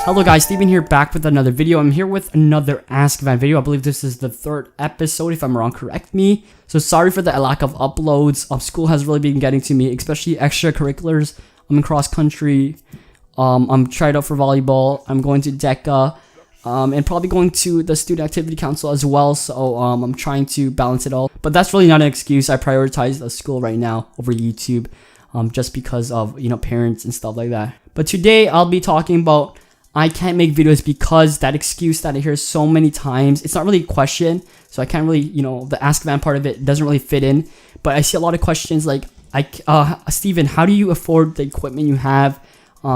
Hello guys, Steven here, back with another video. I'm here with another Ask Van video. I believe this is the third episode. If I'm wrong, correct me. So sorry for the lack of uploads. School has really been getting to me, especially extracurriculars. I'm in cross country. I'm tried out for volleyball. I'm going to DECA. And probably going to the Student Activity Council as well. So I'm trying to balance it all. But that's really not an excuse. I prioritize the school right now over YouTube. Just because of, parents and stuff like that. But today I'll be talking about I can't make videos because that excuse that I hear so many times. It's not really a question, so I can't really, the Ask Van part of it doesn't really fit in. But I see a lot of questions like, Steven, how do you afford the equipment you have?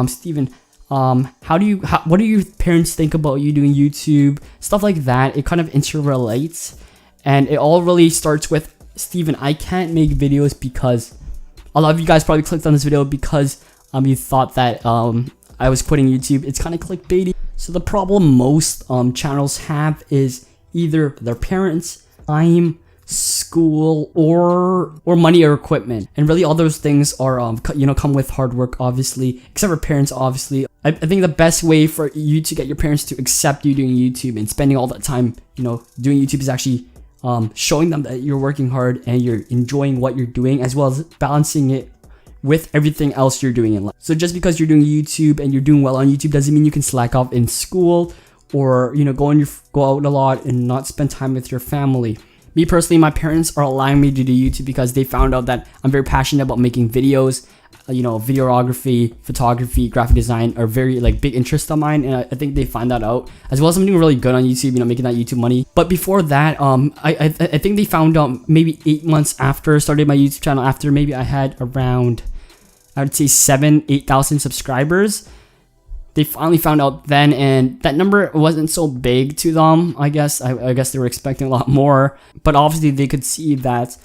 Steven, what do your parents think about you doing YouTube? Stuff like that. It kind of interrelates, and it all really starts with, Steven, I can't make videos because a lot of you guys probably clicked on this video because you thought that I was quitting YouTube. It's kind of clickbaity. So the problem most channels have is either their parents, time, school, or money or equipment. And really all those things are come with hard work, obviously, except for parents, obviously. I think the best way for you to get your parents to accept you doing YouTube and spending all that time, doing YouTube is actually showing them that you're working hard and you're enjoying what you're doing, as well as balancing it with everything else you're doing in life. So just because you're doing YouTube and you're doing well on YouTube doesn't mean you can slack off in school or go out a lot and not spend time with your family. Me personally, my parents are allowing me to do YouTube because they found out that I'm very passionate about making videos. Videography, photography, graphic design are very big interests of mine, and I think they find that out, as well as I'm doing really good on YouTube, making that YouTube money. But before that, I think they found out maybe 8 months after I started my YouTube channel, after maybe I had around, I would say 8,000 subscribers. They finally found out then, and that number wasn't so big to them. I guess they were expecting a lot more, but obviously they could see that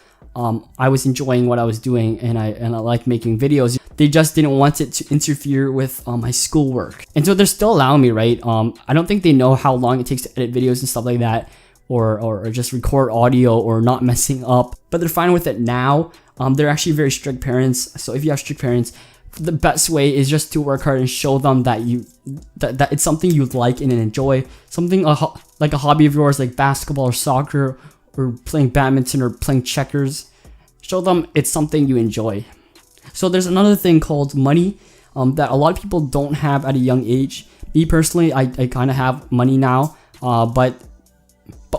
I was enjoying what I was doing, and I like making videos. They just didn't want it to interfere with my schoolwork, and so they're still allowing me, right? I don't think they know how long it takes to edit videos and stuff like that, or just record audio or not messing up. But they're fine with it now. They're actually very strict parents. So if you have strict parents, the best way is just to work hard and show them that that it's something you like and enjoy, something like a hobby of yours, like basketball or soccer, or playing badminton or playing checkers. Show them it's something you enjoy. So there's another thing called money that a lot of people don't have at a young age. Me personally, I kind of have money now, but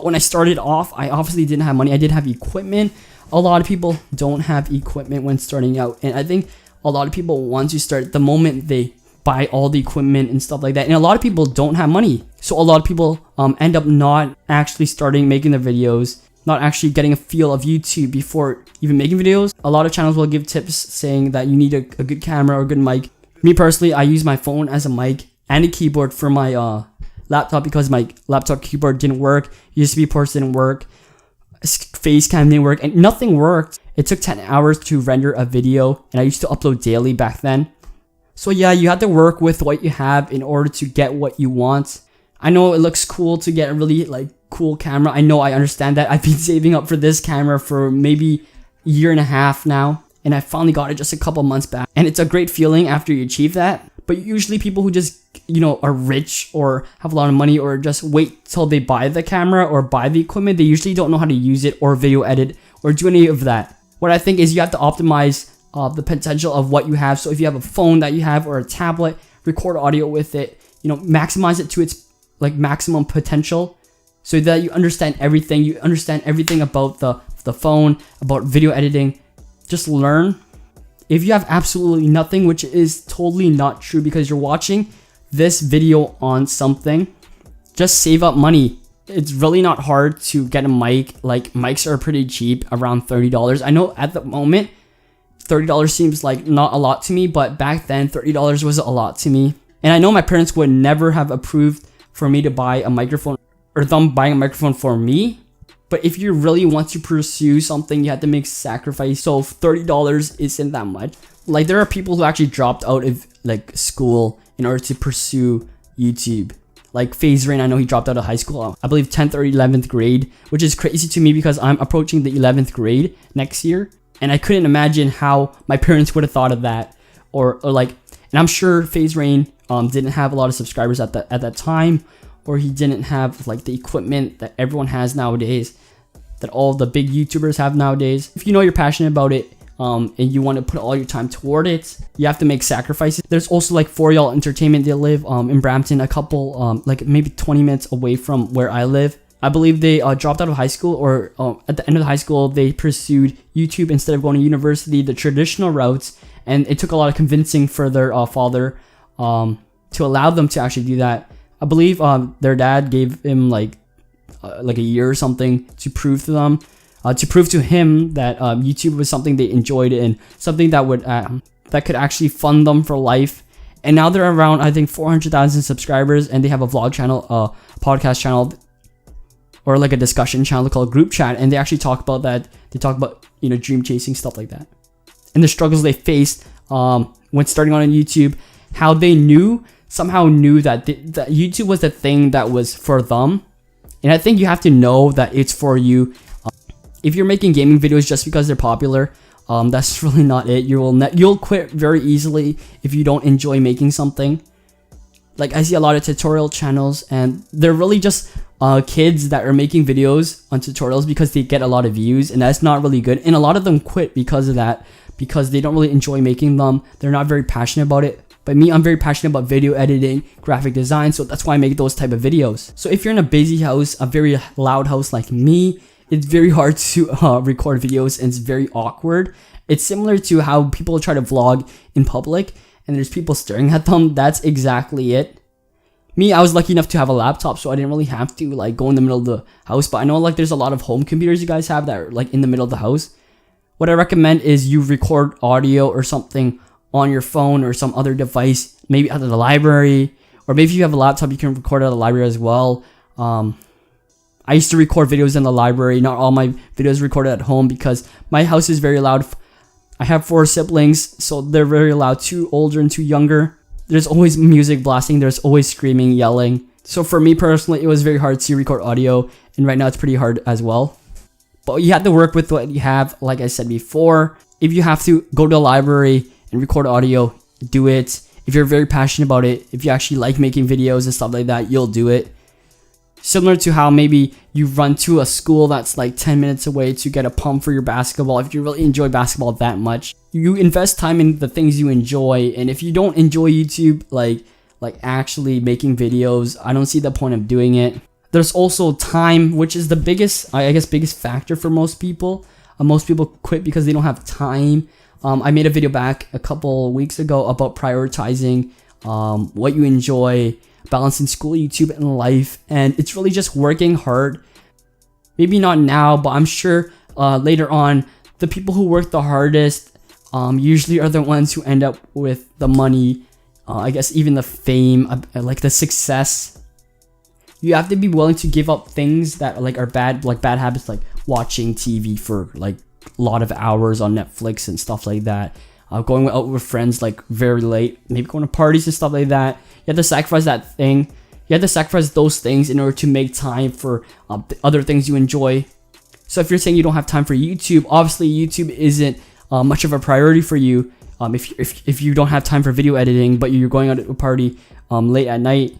when I started off, I obviously didn't have money. I did have equipment. A lot of people don't have equipment when starting out, and I think a lot of people, once you start, the moment they buy all the equipment and stuff like that, and a lot of people don't have money, so a lot of people end up not actually starting making their videos, not actually getting a feel of YouTube before even making videos. A lot of channels will give tips saying that you need a good camera or a good mic. Me personally, I use my phone as a mic and a keyboard for my laptop because my laptop keyboard didn't work, USB ports didn't work, Facecam didn't work, and nothing worked. It took 10 hours to render a video, and I used to upload daily back then. So yeah, you have to work with what you have in order to get what you want. I know it looks cool to get a really cool camera. I understand that. I've been saving up for this camera for maybe a year and a half now, and I finally got it just a couple months back. And it's a great feeling after you achieve that. But usually people who just, are rich or have a lot of money or just wait till they buy the camera or buy the equipment, they usually don't know how to use it or video edit or do any of that. What I think is you have to optimize the potential of what you have. So if you have a phone that you have or a tablet, record audio with it, maximize it to its maximum potential, so that you understand everything. You understand everything about the phone, about video editing. Just learn. If you have absolutely nothing, which is totally not true because you're watching this video on something, just save up money. It's really not hard to get a mic. Mics are pretty cheap, around $30. I know at the moment, $30 seems like not a lot to me, but back then $30 was a lot to me. And I know my parents would never have approved for me to buy a microphone or them buying a microphone for me. But if you really want to pursue something, you have to make sacrifice. So $30 isn't that much. There are people who actually dropped out of school in order to pursue YouTube. FaZe Rain, I know he dropped out of high school, I believe 10th or 11th grade, which is crazy to me because I'm approaching the 11th grade next year. And I couldn't imagine how my parents would have thought of that. Or And I'm sure FaZe Rain didn't have a lot of subscribers at that time, or he didn't have like the equipment that everyone has nowadays, that all the big YouTubers have nowadays. If you know you're passionate about it, and you want to put all your time toward it, you have to make sacrifices. There's also like For Y'all Entertainment. They live in Brampton, a couple like maybe 20 minutes away from where I live. I believe they dropped out of high school, or at the end of high school they pursued YouTube instead of going to university, the traditional routes, and it took a lot of convincing for their father to allow them to actually do that. I believe their dad gave him like a year or something to prove to them, to prove to him that YouTube was something they enjoyed and something that would that could actually fund them for life. And now they're around, I think, 400,000 subscribers, and they have a vlog channel, a podcast channel, or like a discussion channel called Group Chat, and they actually talk about that. They talk about, you know, dream chasing, stuff like that, and the struggles they faced when starting on YouTube, how they somehow knew that that YouTube was the thing that was for them. And I think you have to know that it's for you. If you're making gaming videos just because they're popular, that's really not it. You'll quit very easily if you don't enjoy making something. Like, I see a lot of tutorial channels, and they're really just kids that are making videos on tutorials because they get a lot of views, and that's not really good. And a lot of them quit because of that, because they don't really enjoy making them. They're not very passionate about it. But me, I'm very passionate about video editing, graphic design, so that's why I make those type of videos. So if you're in a busy house, a very loud house like me, it's very hard to record videos, and it's very awkward. It's similar to how people try to vlog in public and there's people staring at them. That's exactly it. Me, I was lucky enough to have a laptop, so I didn't really have to like go in the middle of the house. But I know like there's a lot of home computers you guys have that are like in the middle of the house. What I recommend is you record audio or something on your phone or some other device, maybe out of the library, or maybe if you have a laptop, you can record out of the library as well. I used to record videos in the library. Not all my videos recorded at home because my house is very loud. I have 4 siblings, so they're very loud, 2 older and 2 younger. There's always music blasting. There's always screaming, yelling. So for me personally, it was very hard to record audio, and right now it's pretty hard as well. But you have to work with what you have. Like I said before, if you have to go to the library and record audio, do it. If you're very passionate about it, if you actually like making videos and stuff like that, you'll do it. Similar to how maybe you run to a school that's like 10 minutes away to get a pump for your basketball. If you really enjoy basketball that much, you invest time in the things you enjoy. And if you don't enjoy YouTube, like actually making videos, I don't see the point of doing it. There's also time, which is the biggest factor for most people. Most people quit because they don't have time. I made a video back a couple weeks ago about prioritizing what you enjoy, balancing school, YouTube, and life. And it's really just working hard. Maybe not now, but I'm sure later on, the people who work the hardest usually are the ones who end up with the money, I guess even the fame, like the success. You have to be willing to give up things that are bad, like bad habits, like watching TV for like a lot of hours on Netflix and stuff like that. Going out with friends like very late, maybe going to parties and stuff like that. You have to sacrifice that thing. You have to sacrifice those things in order to make time for the other things you enjoy. So if you're saying you don't have time for YouTube, obviously YouTube isn't much of a priority for you. If you don't have time for video editing, but you're going out to a party late at night,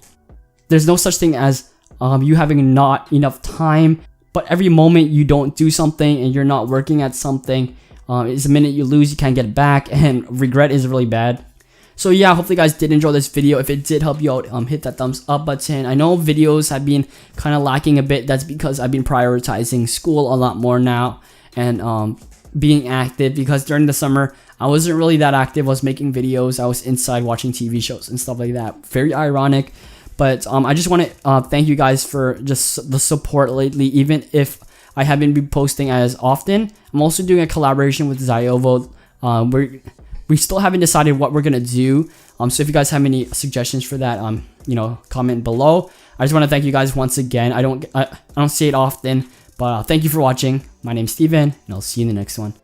there's no such thing as you having not enough time. But every moment you don't do something and you're not working at something, is a minute you lose, you can't get it back, and regret is really bad. So yeah, hopefully you guys did enjoy this video. If it did help you out, hit that thumbs up button. I know videos have been kind of lacking a bit. That's because I've been prioritizing school a lot more now and being active, because during the summer I wasn't really that active. I was making videos, I was inside watching TV shows and stuff like that. Very ironic. But I just want to thank you guys for just the support lately, even if I haven't been posting as often. I'm also doing a collaboration with Ziovo. We still haven't decided what we're gonna do. So if you guys have any suggestions for that, comment below. I just want to thank you guys once again. I don't say it often, but thank you for watching. My name's Steven, and I'll see you in the next one.